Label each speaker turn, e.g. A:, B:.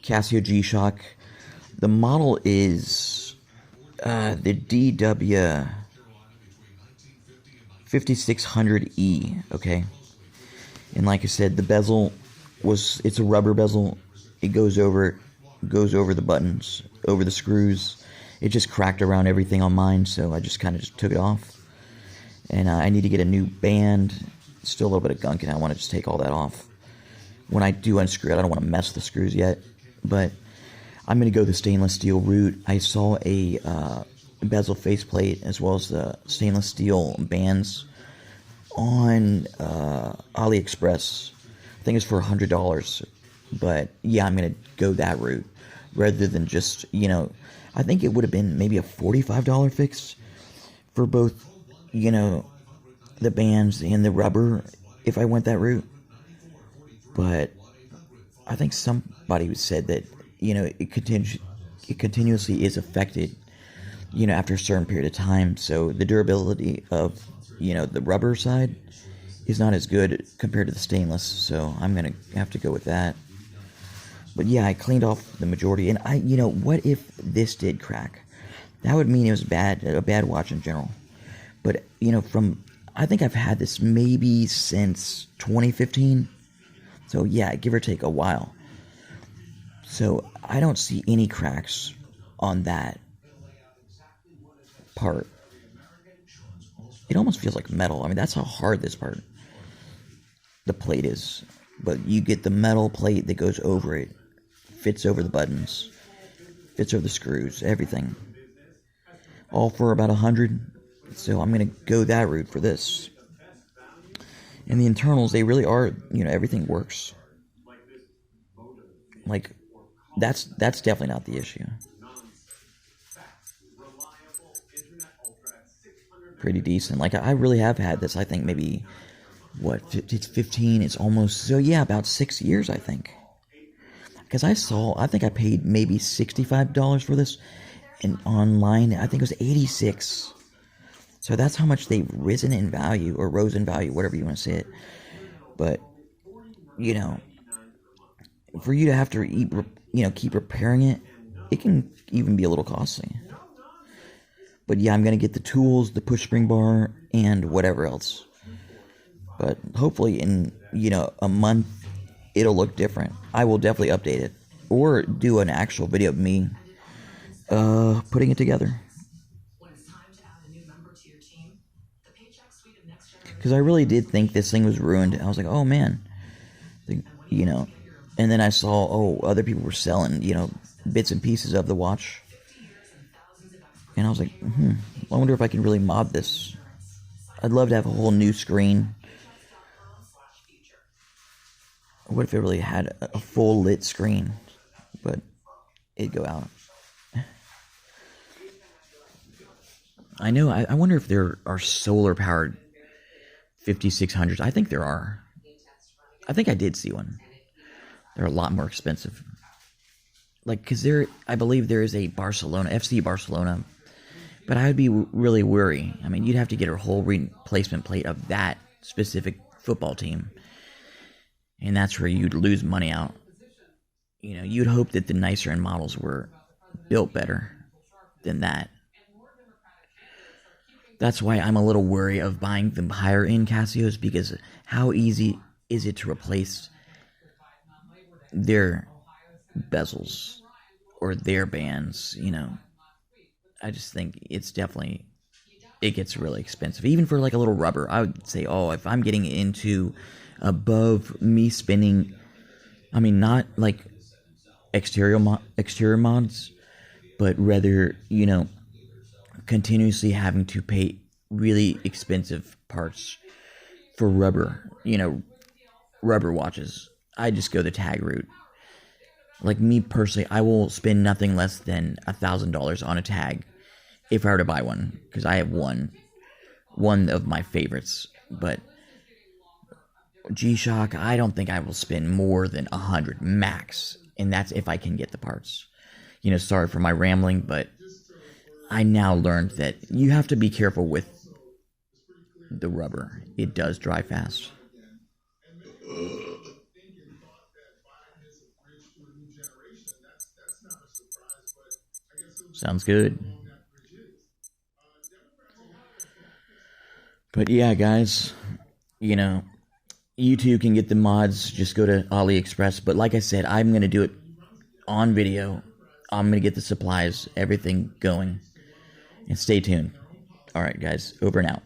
A: Casio G-Shock. The model is the DW 5600E, okay? And like I said, the bezel it's a rubber bezel. It goes over the buttons, over the screws. It just cracked around everything on mine, so I just kind of just took it off. And I need to get a new band. Still a little bit of gunk, and I want to just take all that off. When I do unscrew it, I don't want to mess the screws yet, but I'm going to go the stainless steel route. I saw a bezel faceplate as well as the stainless steel bands on AliExpress. I think it's for $100, but yeah, I'm going to go that route rather than just, I think it would have been maybe a $45 fix for both, the bands and the rubber if I went that route. But I think somebody said that, it continuously is affected, after a certain period of time. So the durability of, the rubber side is not as good compared to the stainless. So I'm going to have to go with that. But yeah, I cleaned off the majority. And what if this did crack? That would mean it was a bad watch in general. But, I think I've had this maybe since 2015. So yeah, give or take a while. So I don't see any cracks on that part. It almost feels like metal. I mean, that's how hard the plate is. But you get the metal plate that goes over it, fits over the buttons, fits over the screws, everything. All for about $100. So I'm going to go that route for this. And the internals, they really are, everything works. Like, that's definitely not the issue. Pretty decent. Like, I really have had this, I think, maybe, it's 15, it's almost, so yeah, about 6 years, I think. Because I think I paid maybe $65 for this, and online, I think it was 86. So that's how much they've risen in value, or rose in value, whatever you want to say it. But, for you to have to keep repairing it, it can even be a little costly. But yeah, I'm going to get the tools, the push spring bar, and whatever else. But hopefully in, a month, it'll look different. I will definitely update it. Or do an actual video of me putting it together. Because I really did think this thing was ruined. I was like, oh man. And then I saw, other people were selling, bits and pieces of the watch. And I was like, I wonder if I can really mod this. I'd love to have a whole new screen. What if it really had a full lit screen? But it'd go out. I know, I wonder if there are solar powered 5600s. I think there are. I think I did see one. They're a lot more expensive. Like, because I believe there is a FC Barcelona. But I would be really worried. I mean, you'd have to get a whole replacement plate of that specific football team. And that's where you'd lose money out. You'd hope that the nicer end models were built better than that. That's why I'm a little wary of buying the higher end Casios, because how easy is it to replace their bezels or their bands, I just think it gets really expensive. Even for like a little rubber, I would say, if I'm getting into above me spending, I mean, not like exterior mods, but rather, continuously having to pay really expensive parts for rubber, rubber watches. I just go the tag route. Like me personally, I will spend nothing less than $1,000 on a tag if I were to buy one, because I have one of my favorites. But G-Shock, I don't think I will spend more than $100 max, and that's if I can get the parts. Sorry for my rambling, but I now learned that you have to be careful with the rubber. It does dry fast. Sounds good. But yeah, guys, you know, you too can get the mods. Just go to AliExpress. But like I said, I'm going to do it on video. I'm going to get the supplies, everything going. And stay tuned. All right, guys, over and out.